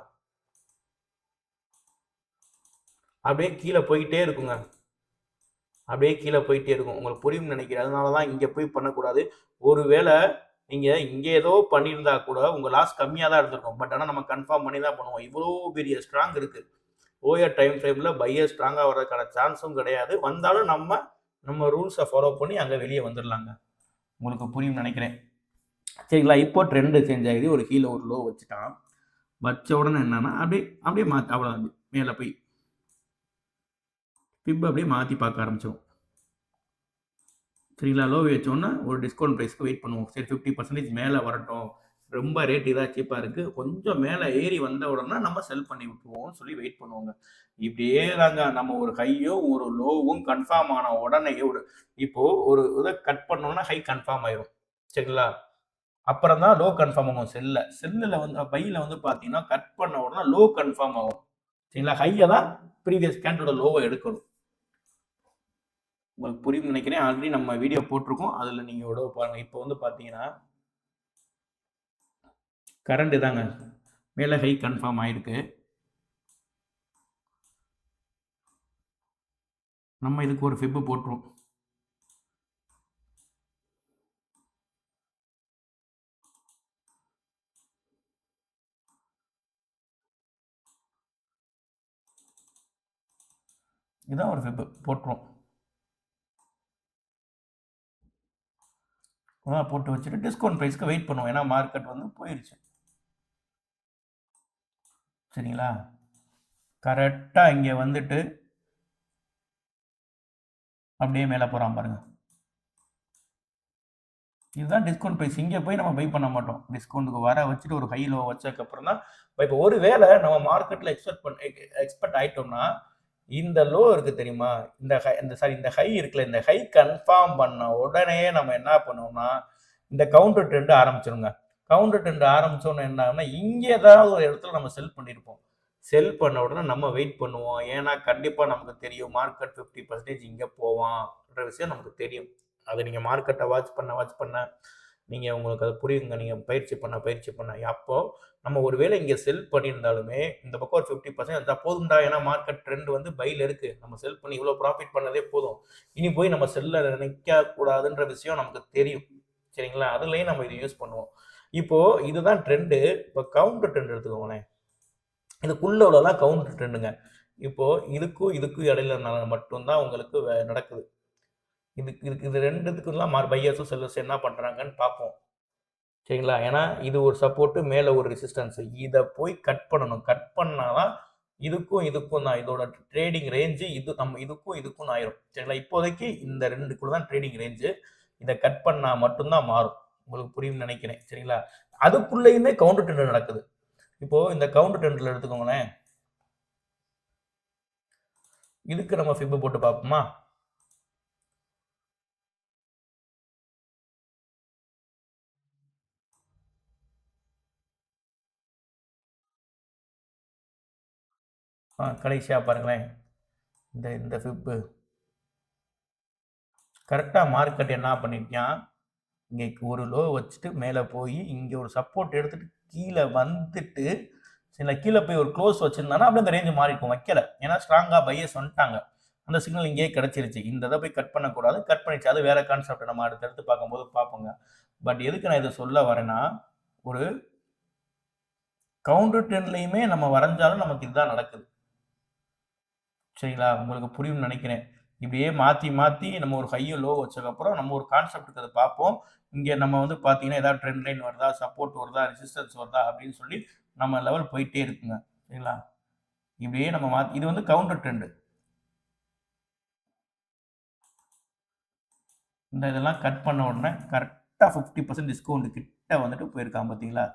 அப்படியே கீழே போயிட்டே இருக்குங்க. அப்படியே கீழே போயிட்டே இருக்கும். உங்களுக்கு புரியும்னு நினைக்கிறேன். அதனால தான் இங்கே போய் பண்ணக்கூடாது. ஒருவேளை நீங்கள் இங்கே ஏதோ பண்ணியிருந்தா கூட உங்கள் லாஸ் கம்மியாக தான் இருந்திருக்கும். பட் ஆனால் நம்ம கன்ஃபார்ம் பண்ணி தான் பண்ணுவோம். இவ்வளோ பெரிய ஸ்ட்ராங் இருக்குது. ஓயர் டைம் ஃப்ரேமில் பையர் ஸ்ட்ராங்காக வர்றதுக்கான சான்ஸும் கிடையாது. வந்தாலும் நம்ம ரூல்ஸை ஃபாலோ பண்ணி அங்கே வெளியே வந்துடலாங்க. உங்களுக்கு புரியும் நினைக்கிறேன். சரிங்களா? இப்போ ட்ரெண்டு சேஞ்ச் ஆகிடுது. ஒரு கீழே ஒரு லோ வச்சுட்டான். வச்ச உடனே என்னன்னா அப்படியே மாற்றி அவ்வளோதான் மேலே போய் ஃபிப் அப்படியே மாற்றி பார்க்க ஆரம்பிச்சோம். சரிங்களா? லோ வச்சோன்னா ஒரு டிஸ்கவுண்ட் ப்ரைஸ்க்கு வெயிட் பண்ணுவோம். சரி 50% மேலே வரட்டும். ரொம்ப ரேட் இதாக சீப்பாக இருக்குது. கொஞ்சம் மேலே ஏறி வந்த உடனே நம்ம செல் பண்ணி விட்டுருவோம்னு சொல்லி வெயிட் பண்ணுவோங்க. இப்படியே தாங்க நம்ம ஒரு ஹையும் ஒரு லோவும் கன்ஃபார்ம் ஆன உடனே ஒரு இதை கட் பண்ணோம்னா ஹை கன்ஃபார்ம் ஆயிரும். சரிங்களா? அப்புறம் தான் லோ கன்ஃபார்ம் ஆகும் செல்லில் வந்து பையில் வந்து பார்த்தீங்கன்னா கட் பண்ண உடனே லோ கன்ஃபார்ம் ஆகும். சரிங்களா? ஹையை தான் ப்ரீவியஸ் கேண்டோட லோவை எடுக்கணும். உங்களுக்கு புரியும்னு நினைக்கிறேன். ஆல்ரெடி நம்ம வீடியோ போட்டிருக்கோம். அதில் நீங்கள் உடவு பாருங்கள். இப்போ வந்து பார்த்தீங்கன்னா கரண்ட் தாங்க மேலே ஹை கன்ஃபார்ம் ஆயிருக்கு. நம்ம இதுக்கு ஒரு ஃபிப்பு போட்டுருவோம். இதுதான் ஒரு ஃபிப்பு போட்டுருவோம். போட்டு வச்சுட்டு டிஸ்கவுண்ட் ப்ரைஸ்க்கு வெயிட் பண்ணுவோம். ஏன்னா மார்க்கெட் வந்து போயிடுச்சு. சரிங்களா? கரெக்டாக இங்கே வந்துட்டு அப்படியே மேலே போகிறான் பாருங்க. இதுதான் டிஸ்கவுண்ட் ப்ரைஸ். இங்கே போய் நம்ம பை பண்ண மாட்டோம். டிஸ்கவுண்ட்டுக்கு வர வச்சுட்டு ஒரு ஹை லோ வச்சதுக்கப்புறம் தான் இப்போ ஒரு வேளை நம்ம மார்க்கெட்டில் எக்ஸ்பெக்ட் ஆகிட்டோம்னா இந்த லோ இருக்குது தெரியுமா, இந்த ஹை இருக்குல்ல, இந்த ஹை கன்ஃபார்ம் பண்ண உடனே நம்ம என்ன பண்ணுவோம்னா இந்த கவுண்டர் ட்ரெண்ட் ஆரம்பிச்சிருங்க. கவுண்டர் ட்ரெண்ட் ஆரம்பிச்சோன்னு என்ன ஆகும்னா இங்கே ஏதாவது ஒரு இடத்துல நம்ம செல் பண்ணியிருப்போம். செல் பண்ண உடனே நம்ம வெயிட் பண்ணுவோம். ஏன்னா கண்டிப்பாக நமக்கு தெரியும் மார்க்கெட் 50% இங்கே போவான்ற விஷயம் நமக்கு தெரியும். அது நீங்கள் மார்க்கெட்டை வாட்ச் பண்ண நீங்கள் உங்களுக்கு அது புரியுங்க. நீங்கள் பயிற்சி பண்ண அப்போ நம்ம ஒருவேளை இங்கே செல் பண்ணியிருந்தாலுமே இந்த பக்கம் ஒரு 50% இருந்தால் போதும்டா. ஏன்னா மார்க்கெட் ட்ரெண்ட் வந்து பையில் இருக்குது. நம்ம செல் பண்ணி இவ்வளோ ப்ராஃபிட் பண்ணதே போதும். இனி போய் நம்ம செல்ல நிற்கக்கூடாதுன்ற விஷயம் நமக்கு தெரியும். சரிங்களா? அதுலேயும் நம்ம இதை யூஸ் பண்ணுவோம். இப்போது இதுதான் ட்ரெண்டு. இப்போ கவுண்டர் ட்ரெண்ட் எடுத்துக்கோங்களேன். இதுக்குள்ள உள்ளதான் கவுண்டர் ட்ரெண்டுங்க. இப்போது இதுக்கும் இடையில மட்டும்தான் உங்களுக்கு நடக்குது. இது ரெண்டுத்துக்குலாம் பையர்ஸும் செல்லர்ஸ் என்ன பண்ணுறாங்கன்னு பார்ப்போம். சரிங்களா? ஏன்னா இது ஒரு சப்போர்ட்டு, மேலே ஒரு ரெசிஸ்டன்ஸ். இதை போய் கட் பண்ணணும். கட் பண்ணாதான் இதுக்கும் தான் இதோட ட்ரேடிங் ரேஞ்சு. இதுக்கும் ஆயிரும். சரிங்களா? இப்போதைக்கு இந்த ரெண்டுக்குள்ள தான் ட்ரேடிங் ரேஞ்சு. இதை கட் பண்ணால் மட்டும்தான் மாறும். உங்களுக்கு புரியும்னு நினைக்கிறேன். சரிங்களா? அதுக்குள்ளேயுமே கவுண்டர் ட்ரெண்ட் நடக்குது. இப்போது இந்த கவுண்டர் ட்ரெண்டில் எடுத்துக்கோங்களேன். இதுக்கு நம்ம ஃபிப்பு போட்டு பார்ப்போமா? கடைசியாக பாருங்களேன். இந்த ஃபிப்பு கரெக்டாக மார்க்கெட் என்ன பண்ணியிருக்கான், இங்கே ஒரு லோ வச்சுட்டு மேலே போய் இங்கே ஒரு சப்போர்ட் எடுத்துகிட்டு கீழே வந்துட்டு கீழே போய் ஒரு க்ளோஸ் வச்சுருந்தானா அப்படியே அந்த ரேஞ்சு மாறிக்கும். வைக்கல. ஏன்னா ஸ்ட்ராங்காக பையர்ஸ் வந்துட்டாங்க. அந்த சிக்னல் இங்கேயே கிடச்சிருச்சு. இந்த இதை போய் கட் பண்ணக்கூடாது. கட் பண்ணிடுச்சு. அது வேறு கான்செப்ட். நம்ம அடுத்தடுத்து பார்க்கும்போது பார்ப்போங்க. பட் எதுக்கு நான் இதை சொல்ல வரேன்னா, ஒரு கவுண்டர் ட்ரெண்ட்லையுமே நம்ம வரைஞ்சாலும் நமக்கு இதுதான் நடக்குது. சரிங்களா? உங்களுக்கு புரியும்னு நினைக்கிறேன். இப்படியே மாற்றி நம்ம ஒரு ஹையும் லோ வச்சதுக்கப்புறம் நம்ம ஒரு கான்செப்ட்டுக்கு அதை பார்ப்போம். இங்கே நம்ம வந்து பார்த்தீங்கன்னா ஏதாவது ட்ரெண்ட் லைன் வருதா, சப்போர்ட் வருதா, ரெசிஸ்டன்ஸ் வருதா அப்படின்னு சொல்லி நம்ம லெவல் போயிட்டே இருக்குங்க. சரிங்களா? இப்படியே நம்ம இது வந்து கவுண்டர் ட்ரெண்டு. இதெல்லாம் கட் பண்ண உடனே கரெக்டாக 50% டிஸ்கவுண்ட் கிட்ட வந்துட்டு போயிருக்கான் பார்த்தீங்களா?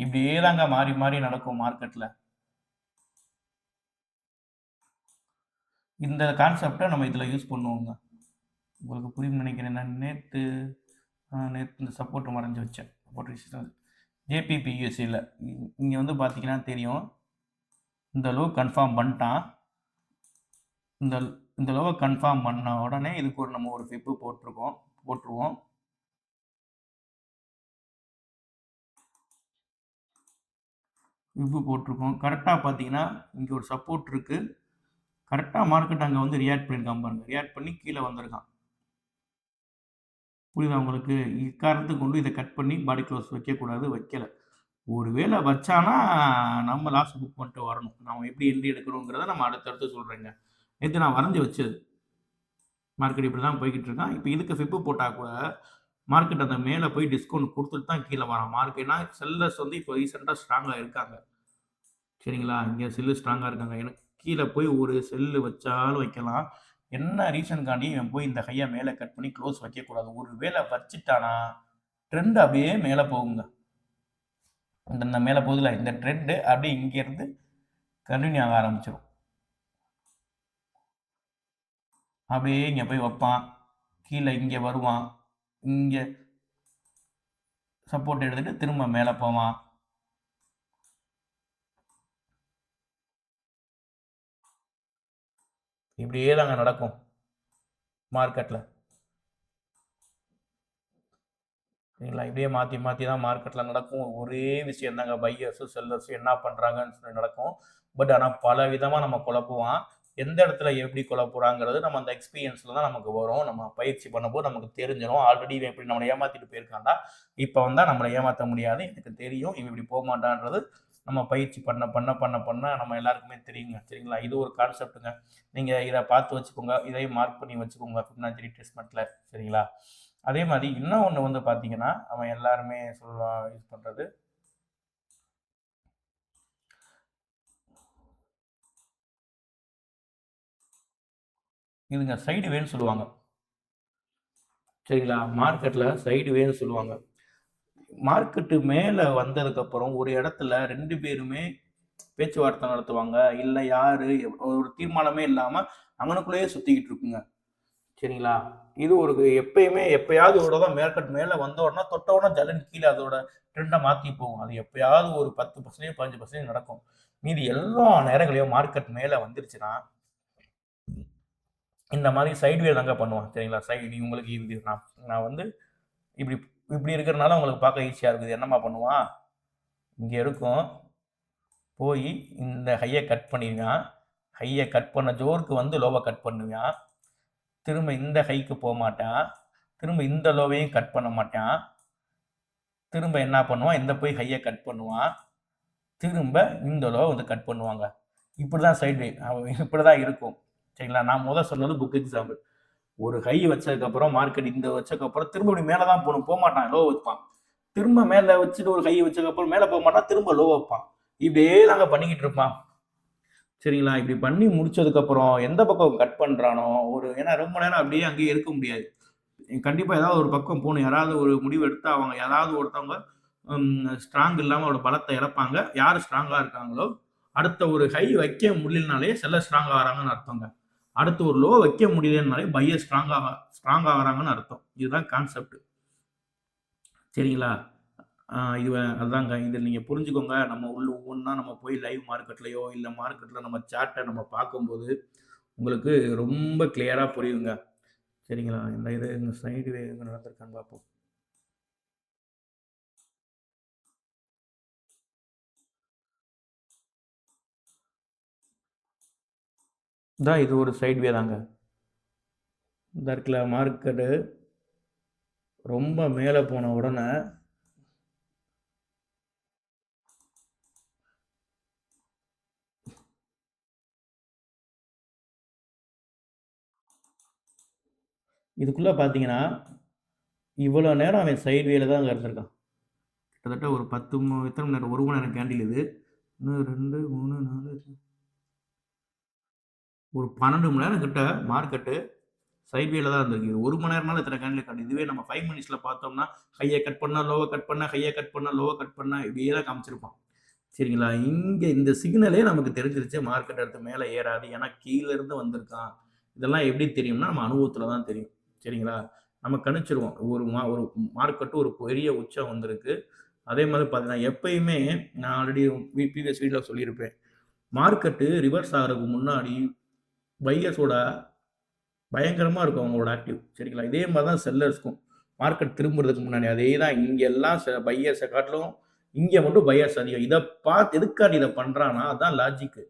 இப்படியே தாங்க மாறி நடக்கும் மார்க்கெட்டில். இந்த கான்செப்டை நம்ம இதில் யூஸ் பண்ணுவோங்க. உங்களுக்கு புரியும்னு நினைக்கிறேன். நான் நேற்று இந்த சப்போர்ட் மறைஞ்சு வச்சேன். சப்போர்ட் ரெசிஸ்டன்ஸ் ஜேபிபியூஎஸ்சியில் இங்கே வந்து பார்த்தீங்கன்னா தெரியும். இந்த லோ கன்ஃபார்ம் பண்ணிட்டான். இந்த லோவை கன்ஃபார்ம் பண்ண உடனே இதுக்கு நம்ம ஒரு ஃபிப்பு போட்டுருவோம். ஃபிப்பு போட்டிருக்கோம். கரெக்டாக பார்த்தீங்கன்னா இங்கே ஒரு சப்போர்ட் இருக்குது. கரெக்டாக மார்க்கெட் அங்கே வந்து ரியாக்ட் பண்ணியிருக்கான் பாருங்க. ரியாக்ட் பண்ணி கீழே வந்திருக்கான். புரியுதா உங்களுக்கு? இக்காரணத்துக்கு கொண்டு இத கட் பண்ணி பாடி க்ளோஸ் வைக்கக்கூடாது, வைக்கல. ஒரு வேள வச்சானா, நம்ம லாஸ்ட் புக் பண்ணிட்டு வரணும். நாம எப்படி என்ட்ரி எடுக்கணுங்கிறத நம்ம அடுத்தடுத்து சொல்றேங்க. நேத்து நான் வரைஞ்சு வச்சது. மார்க்கெட் இப்படி தான் போய்க்கிட்டு இருக்கான். இப்ப இதுக்கு ஃபிப் போட்டா கூட, மார்க்கெட் அந்த மேல போய் டிஸ்கவுண்ட் குடுத்துட்டு தான் கீழ வரான். மார்க்கெட்னா செல்லர்ஸ் வந்து இப்போ ரீசென்ட்டா ஸ்ட்ராங்கா இருக்காங்க. சரிங்களா? இங்க செல்லு ஸ்ட்ராங்கா இருக்காங்க. எனக்கு கீழ போய் ஒரு செல்லு வச்சாலும் வைக்கலாம். என்ன ரீசன்க்காண்டி இவன் போய் இந்த ஹைய மேல கட் பண்ணி க்ளோஸ் வைக்கக்கூடாது. ஒரு வேள வச்சுட்டானா, ட்ரெண்ட் அப்படியே மேல போகுங்க. இந்த மேல போகுதுல்ல, இந்த ட்ரெண்ட் அப்படியே இங்கேருந்து கன்டின்யூ ஆக ஆரம்பிச்சுரும். அப்படியே இங்க போய் வப்பான். கீழ இங்க வருவான். இங்க சப்போர்ட் எடுத்துட்டு திரும்ப மேல போவான். இப்படியே தாங்க நடக்கும் மார்க்கெட்ல. சரிங்களா? இப்படியே மாத்தி மாத்தி தான் மார்க்கெட்ல நடக்கும். ஒரே விஷயம் தாங்க பையர்ஸும், செல்லர்ஸும் என்ன பண்றாங்கன்னு சொல்லி நடக்கும். பட் ஆனா பல விதமா நம்ம குழப்புவான். எந்த இடத்துல எப்படி குழப்புறாங்கிறது நம்ம அந்த எக்ஸ்பீரியன்ஸ்ல தான் நமக்கு வரும். நம்ம பயிற்சி பண்ணும்போது நமக்கு தெரிஞ்சிரும். ஆல்ரெடி இவன் இப்படி நம்மள ஏமாத்திட்டு போயிருக்கான்டா. இப்ப வந்தா நம்மள ஏமாத்த முடியாது. எனக்கு தெரியும். இவன் இப்படி போமாட்டான்றது நம்ம பயிற்சி பண்ண பண்ண பண்ண பண்ண நம்ம எல்லாருக்குமே தெரியுங்க. சரிங்களா? இது ஒரு கான்செப்ட்ங்க. நீங்க இத பார்த்து வச்சுக்கோங்க. இதையும் மார்க் பண்ணி வச்சுக்கோங்க. ஃபிப்னாச்சி ரிட்ரேஸ்மென்ட்ல. சரிங்களா? அதே மாரி இன்னும் ஒண்ணு வந்து பார்த்தீங்கன்னா, அவன் எல்லாருமே யூஸ் பண்றது. இதுங்க சைடு வேன்னு சொல்லுவாங்க. சரிங்களா? மார்க்கெட்ல சைடு வேன்னு சொல்லுவாங்க. மார்க்கெட்டு மேல வந்ததுக்கப்புறம் ஒரு இடத்துல 2 பேருமே பேச்சுவார்த்தை நடத்துவாங்க. இல்ல யாரு ஒரு தீர்மானமே இல்லாம அங்கனக்குள்ளேயே சுத்திக்கிட்டு இருக்குங்க. சரிங்களா? இது ஒரு எப்பயுமே எப்பயாவது ஒரு தடவ மார்க்கெட் மேல வந்த உடனே தொட்ட உடனே ஜல்லுன்னு கீழ அதோட ட்ரெண்ட மாத்தி போகும். அது எப்பயாவது ஒரு 10% 15% நடக்கும். மீதி எல்லா நேரங்களையும் மார்க்கெட் மேல வந்துருச்சுன்னா, இந்த மாரி சைட்வே தாங்க பண்ணுவான். சரிங்களா? உங்களுக்கு இது நான் நான் வந்து இப்டி இப்டி இருக்கிறனால உங்களுக்கு பார்க்க ஈஸியா இருக்குது. என்னம்மா பண்ணுவான்? இங்க இருக்கும். போயி இந்த ஹைய கட் பண்ணிருவான். ஹைய கட் பண்ண ஜோருக்கு வந்து லோவ கட் பண்ணுவான். திரும்ப இந்த ஹைக்கு போமாட்டான். திரும்ப இந்த லோவையும் கட் பண்ண மாட்டான். திரும்ப என்ன பண்ணுவான்? இந்த போய் ஹைய கட் பண்ணுவான். திரும்ப இந்த லோவ வந்து கட் பண்ணுவாங்க. இப்படிதான் சைட்வே. இப்படிதான் இருக்கும். சரிங்களா? நான் சொன்னது புக் எக்ஸாம்பிள். ஒரு ஹை வச்சதுக்கப்புறம் மார்க்கெட் இந்த வச்சதுக்கப்புறம் திரும்ப இப்படி மேல தான் போணும். போமாட்டான். லோ வைப்பான். திரும்ப மேல வச்சுட்டு ஒரு ஹை வச்சதுக்கப்புறம் மேல போமாட்டான். திரும்ப லோ வைப்பான். இப்படியே தாங்க பண்ணிக்கிட்டு இருப்பான். சரிங்களா? இப்படி பண்ணி முடிச்சதுக்கப்புறம் எந்த பக்கம் கட் பண்றானோ, ஏன்னா ரொம்ப நேரம் அப்படியே அங்கேயே இருக்க முடியாது. கண்டிப்பா ஏதாவது ஒரு பக்கம் போணும். யாராவது ஒரு முடிவு எடுத்தா அவங்க யாராவது ஒருத்தவங்க ஸ்ட்ராங் இல்லாம அவரோட பலத்த இழப்பாங்க. யாரு ஸ்ட்ராங்கா இருக்காங்களோ, அடுத்த ஒரு ஹை வைக்க முடியலனாலே செல்லர் ஸ்ட்ராங் ஆகுறாங்கன்னு அர்த்தங்க. அடுத்து ஒரு லோ வைக்க முடியலனாலே பையர் ஸ்ட்ராங் ஆகுறாங்கன்னு அர்த்தம். இதுதான் கான்செப்ட். சரிங்களா? இது அதாங்க. இத நீங்க புரிஞ்சுக்கோங்க. நம்ம ஒவ்வொன்னா நம்ம போய் லைவ் மார்க்கெட்லயோ, இல்ல மார்க்கெட்ல நம்ம சார்ட்ட நம்ம பார்க்கும்போது, உங்களுக்கு ரொம்ப கிளியரா புரியுங்க. சரிங்களா? இந்த சைடு வே எங்க நடந்திருக்கான்னு பார்ப்போம். இது ஒரு சைட் வே தாங்க. இந்த இருக்குல்ல மார்க்கெட்டு ரொம்ப மேல போன உடனே இதுக்குள்ள பார்த்தீங்கன்னா, இவ்வளோ நேரம் அவன் சைட் வேல தாங்க இருந்திருக்கான். கிட்டத்தட்ட ஒரு 10 எத்தன மணி நேரம்? 1 மணி நேரம் கேண்டில் இது. 1, 2, 3, 4 ஒரு 12 மணி நேரம் கிட்ட மார்க்கெட்டு சைட்வேல தான் இருந்திருக்கு. இது 1 மணி நேரம்னாலும் இத்தன கேண்டில் காட்டுது. இதுவே நம்ம 5 மினிட்ஸ்ல பார்த்தோம்னா, ஹைய கட் பண்ணா, லோவ கட் பண்ணா, ஹைய கட் பண்ணா, லோவ கட் பண்ணா இப்படியே தான் காமிச்சிருப்பான். சரிங்களா? இங்க இந்த சிக்னலே நமக்கு தெரிஞ்சிருச்சு மார்க்கெட் அடுத்து மேல ஏறாது. ஏன்னா கீழ இருந்து வந்திருக்கான். இதெல்லாம் எப்படி தெரியும்னா, நம்ம அனுபவத்துல தான் தெரியும். சரிங்களா? நம்ம கணிச்சிருவோம். ஒரு மார்க்கெட் ஒரு பெரிய உச்சம் வந்திருக்கு. அதே மாரி பார்த்தீங்கன்னா, எப்பயுமே நான் ஆல்ரெடி ப்ரீவியஸ் வீடியோல சொல்லியிருப்பேன். மார்க்கெட்டு ரிவர்ஸ் ஆகுறதுக்கு முன்னாடி பையர்ஸோட பயங்கரமா இருக்கும் அவங்களோட ஆக்டிவ். சரிங்களா? இதே மாரி தான் செல்லர்ஸ்க்கும். மார்க்கெட் திரும்புறதுக்கு முன்னாடி அதே தான் இங்க எல்லாம் பையர்ஸ காட்டிலும் இங்க மட்டும் பையர்ஸ் அதிகம். இத பார்த்து எதுக்காண்டி இத பண்றான்னா, அதான் லாஜிக்.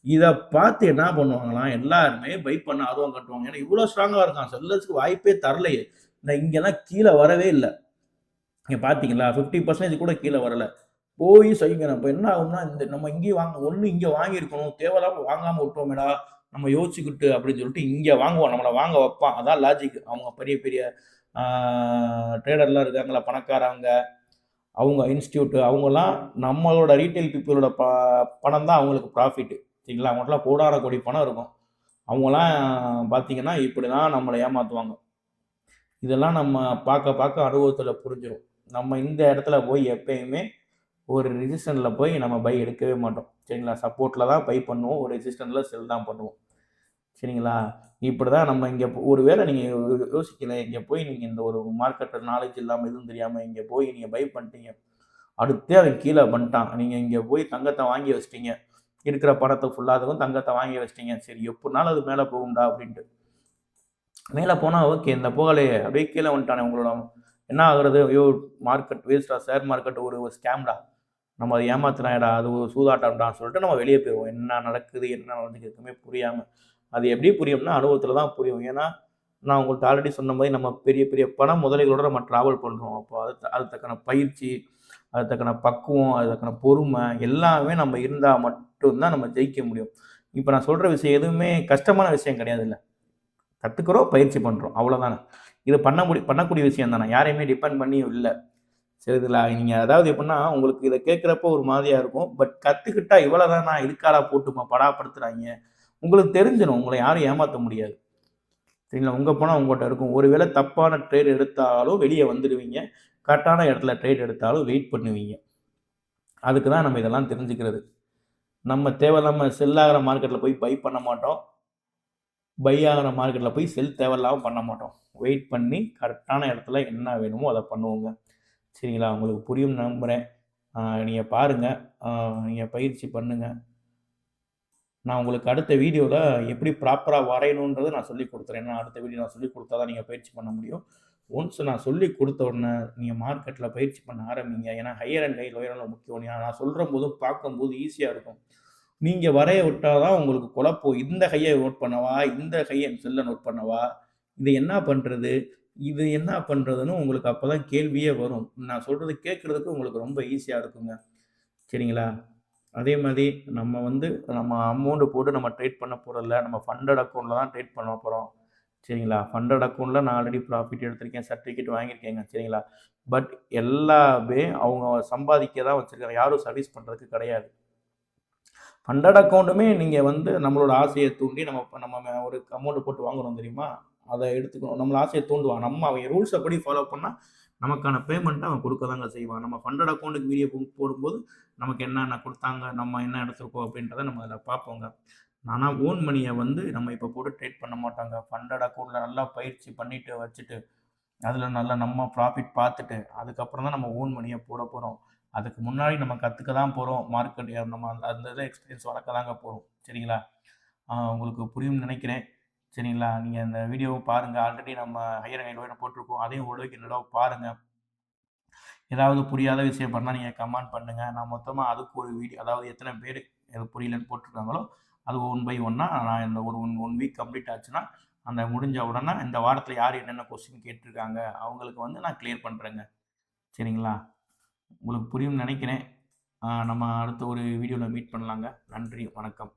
இத பார்த்து என்ன பண்ணுவாங்களாம், எல்லாருமே பை பண்ண ஆர்வம் காட்டுவாங்க. ஏன்னா இவ்ளோ ஸ்ட்ராங்கா இருக்கான். செல்லர்ஸ்க்கு வாய்ப்பே தரலையே. இங்கெல்லாம் கீழே வரவே இல்லை. நீங்க பார்த்தீங்களா? 50% கூட கீழ வரல. போய் செய்யுங்க. அப்ப என்ன ஆகும்னா, இந்த நம்ம இங்கேயும் ஒண்ணு இங்க வாங்கியிருக்கணும். தேவையில்லாம வாங்காம விட்டோமேடா! நம்ம யோசிச்சுக்கிட்டு அப்படின்னு சொல்லிட்டு இங்க வாங்குவோம். நம்மள வாங்க வப்பான். அதான் லாஜிக். அவங்க பெரிய பெரிய ஆ ட்ரேடர்லாம் இருக்காங்கல்ல, பணக்காரவங்க, அவங்க இன்ஸ்டிடியூட் அவங்கலாம் நம்மளோட ரீட்டெயில் பீப்பிளோட பணம் தான் அவங்களுக்கு ப்ராஃபிட். சரிங்களா? அவங்கட்டலாம் கோடான கோடி பணம் இருக்கும். அவங்கலாம் பார்த்தீங்கன்னா, இப்படிதான் நம்மள ஏமாத்துவாங்க. இதெல்லாம் நம்ம பார்க்க பார்க்க அனுபவத்துல புரிஞ்சிரும். நம்ம இந்த இடத்துல போய் எப்பயுமே ஒரு ரெசிஸ்டன்ட்ல போய் நம்ம பை எடுக்கவே மாட்டோம். சரிங்களா? சப்போர்ட்ல தான் பை பண்ணுவோம். ஒரு ரெசிஸ்டன்ட்ல செல் தான் பண்ணுவோம். சரிங்களா? இப்படிதான் நம்ம இங்க ஒரு வேளை நீங்க யோசிக்கல. இங்க போய் நீங்க இந்த ஒரு மார்க்கெட் நாலேட்ஜ் இல்லாம எதுவும் தெரியாம இங்க போய் நீங்க பை பண்ணிட்டீங்க. அடுத்தே அவன் கீழ பண்ணிட்டான். நீங்க இங்க போய் தங்கத்த வாங்கி வச்சுட்டீங்க. இருக்கிற பணத்த ஃபுல்லாத்துக்கும் தங்கத்த வாங்கி வச்சுட்டீங்க. சரி எப்படினாலும் அது மேல போகும்டா அப்படின்ட்டு. மேல போனா ஓகே. இந்த போகலையே அப்படியே கீழ வந்துட்டானே உங்களோட என்ன ஆகுறது? ஐயோ! மார்க்கெட் வேஸ்ட்டா, ஷேர் மார்க்கெட் ஒரு ஸ்கேம்டா. நம்ம அத ஏமாத்துனான்டா, அது ஒரு சூதாட்டம்டான்னு சொல்லிட்டு நம்ம வெளிய போயிருவோம். என்ன நடக்குது? என்ன நடந்துக்கு எதுவுமே புரியாம. அது எப்படி புரியும்னா, அனுபவத்துல தான் புரியும். ஏன்னா, நான் உங்கள்ட்ட ஆல்ரெடி சொன்ன மாரி நம்ம பெரிய பெரிய பண முதலைகளோட நம்ம டிராவல் பண்றோம். அப்போ அதுக்கு தக்கன பயிற்சி, அதுக்கு தக்கன பக்குவம், அதுக்கு தக்கன பொறுமை எல்லாமே நம்ம இருந்தா மட்டும் தான் நம்ம ஜெயிக்க முடியும். இப்ப நான் சொல்ற விஷயம் எதுவுமே கஷ்டமான விஷயம் கிடையாதுல்ல. கத்துக்கிறோம், பயிற்சி பண்றோம். அவ்வளோதானே. இது பண்ணக்கூடிய விஷயம் தானே. யாரையுமே டிபெண்ட் பண்ணியும் இல்ல. சரிங்களா? நீங்க அதாவது எப்படின்னா, உங்களுக்கு இத கேட்கிறப்போ ஒரு மாதிரியா இருக்கும். பட் கத்துக்கிட்டா இவ்வளவுதானா? இதுக்காடா போட்டு படாப்படுத்துறாய்ங்க. உங்களுக்கு தெரிஞ்சிரும். உங்கள யாரும் ஏமாத்த முடியாது. சரிங்களா? உங்க பணம் உங்கட்ட இருக்கும். ஒருவேளை தப்பான ட்ரேட் எடுத்தாலும் வெளிய வந்துருவீங்க. கரெக்ட்டான இடத்துல ட்ரேட் எடுத்தாலும் வெயிட் பண்ணுவீங்க. அதுக்கு தான் நம்ம இதெல்லாம் தெரிஞ்சுக்கிறது. நம்ம தேவையில்லாம செல் ஆகுற மார்க்கெட்ல போய் பை பண்ண மாட்டோம். பை ஆகுற மார்க்கெட்ல போய் செல் தேவையில்லாம பண்ண மாட்டோம். வெயிட் பண்ணி கரெக்ட்டான இடத்துல என்ன வேணுமோ அத பண்ணுவோங்க. சரிங்களா? உங்களுக்கு புரியும்னு நம்புறேன். நீங்க பாருங்க. ஆ நீங்க பயிற்சி பண்ணுங்க. நான் உங்களுக்கு அடுத்த வீடியோல எப்படி ப்ராப்பரா வரையணுன்றத நான் சொல்லிக் குடுத்துறேன். ஏன்னா அடுத்த வீடியோ நான் சொல்லிக் குடுத்தா தான் நீங்க பயிற்சி பண்ண முடியும். ஒன்ஸ் நான் சொல்லிக் குடுத்த உடனே நீங்க மார்க்கெட்ல பயிற்சி பண்ண ஆரம்பிங்க. ஏன்னா higher and high, lower and முக்கியம். நான் சொல்றம்போதும் பார்க்கும்போது ஈஸியா இருக்கும். நீங்க வரைய விட்டா தான் உங்களுக்கு குழப்பம். இந்த ஹைய நோட் பண்ணவா? இந்த ஹைய செல்ல நோட் பண்ணவா? இது என்ன பண்றது? இது என்ன பண்றதுன்னு உங்களுக்கு அப்பதான் கேள்வியே வரும். நான் சொல்றது கேட்கறதுக்கு உங்களுக்கு ரொம்ப ஈஸியா இருக்குங்க. சரிங்களா? அதே மாரி நம்ம அமௌண்ட் போட்டு நம்ம ட்ரேட் பண்ண போறதில்ல. நம்ம ஃபண்டட் அக்கவுண்ட்ல தான் ட்ரேட் பண்ண போறோம். சரிங்களா? ஃபண்டட் அக்கவுண்ட்ல நான் ஆல்ரெடி ப்ராஃபிட் எடுத்திருக்கேன். சர்டிஃபிகேட் வாங்கியிருக்கேங்க. சரிங்களா? பட் எல்லாமே அவங்க சம்பாதிக்க தான் வச்சிருக்காங்க. யாரும் சர்வீஸ் பண்றதுக்கு கிடையாது. ஃபண்டட் அக்கவுண்டுமே நீங்க நம்மளோட ஆசைய தூண்டி நம்ம ஒரு அமௌண்ட் போட்டு வாங்குறோம் தெரியுமா? அத எடுத்துக்கணும். நம்மள ஆசைய தூண்டுவான். அவங்க ரூல்ஸ படி ஃபாலோ பண்ணா, நமக்கான பேமெண்ட்ட அவன் குடுக்க தாங்க செய்வான். நம்ம ஃபண்டட் அக்கவுண்டுக்கு வீடியோ போடும்போது, நமக்கு என்னென்ன குடுத்தாங்க, நம்ம என்ன எடுத்திருக்கோம் அப்படின்றத நம்ம அதில பார்ப்போங்க. ஆனா ஓன் மணிய நம்ம இப்ப போட்டு ட்ரேட் பண்ண மாட்டோங்க. ஃபண்டட் அக்கவுண்ட்ல நல்லா பயிற்சி பண்ணிட்டு வச்சுட்டு, அதில நல்லா நம்ம ப்ராஃபிட் பார்த்துட்டு, அதுக்கப்புறம் தான் நம்ம ஓன் மணிய போட போறோம். அதுக்கு முன்னாடி நம்ம கத்துக்க தான் போறோம். மார்க்கெட் நம்ம அந்த இதில எக்ஸ்பீரியன்ஸ் வளர்க்க தாங்க போறோம். சரிங்களா? உங்களுக்கு புரியும்னு நினைக்கிறேன். சரிங்களா? நீங்க இந்த வீடியோவ பாருங்க. ஆல்ரெடி நம்ம ஹையர் அண்ட் லோயர் போட்டிருக்கோம். அதையும் ஒரு தடவைக்கு 2 தடவ பாருங்க. ஏதாவது புரியாத விஷயம் பண்ணா நீங்க கமெண்ட் பண்ணுங்க. நான் மொத்தமா அதுக்கு ஒரு வீடியோ அதாவது எத்தன பேரு எது புரியலன்னு போட்டுருக்காங்களோ, அது ஒன் பை ஒன்னா நான் இந்த ஒரு 1 வீக் கம்ப்ளீட் ஆச்சுன்னா, அந்த முடிஞ்ச உடனே இந்த வாரத்தில யார் என்னென்ன கொஸ்டின் கேட்டுருக்காங்க, அவங்களுக்கு நான் கிளியர் பண்றேங்க. சரிங்களா? உங்களுக்கு புரியும்னு நெனைக்கிறேன். நம்ம அடுத்த ஒரு வீடியோல மீட் பண்ணலாங்க. நன்றி, வணக்கம்.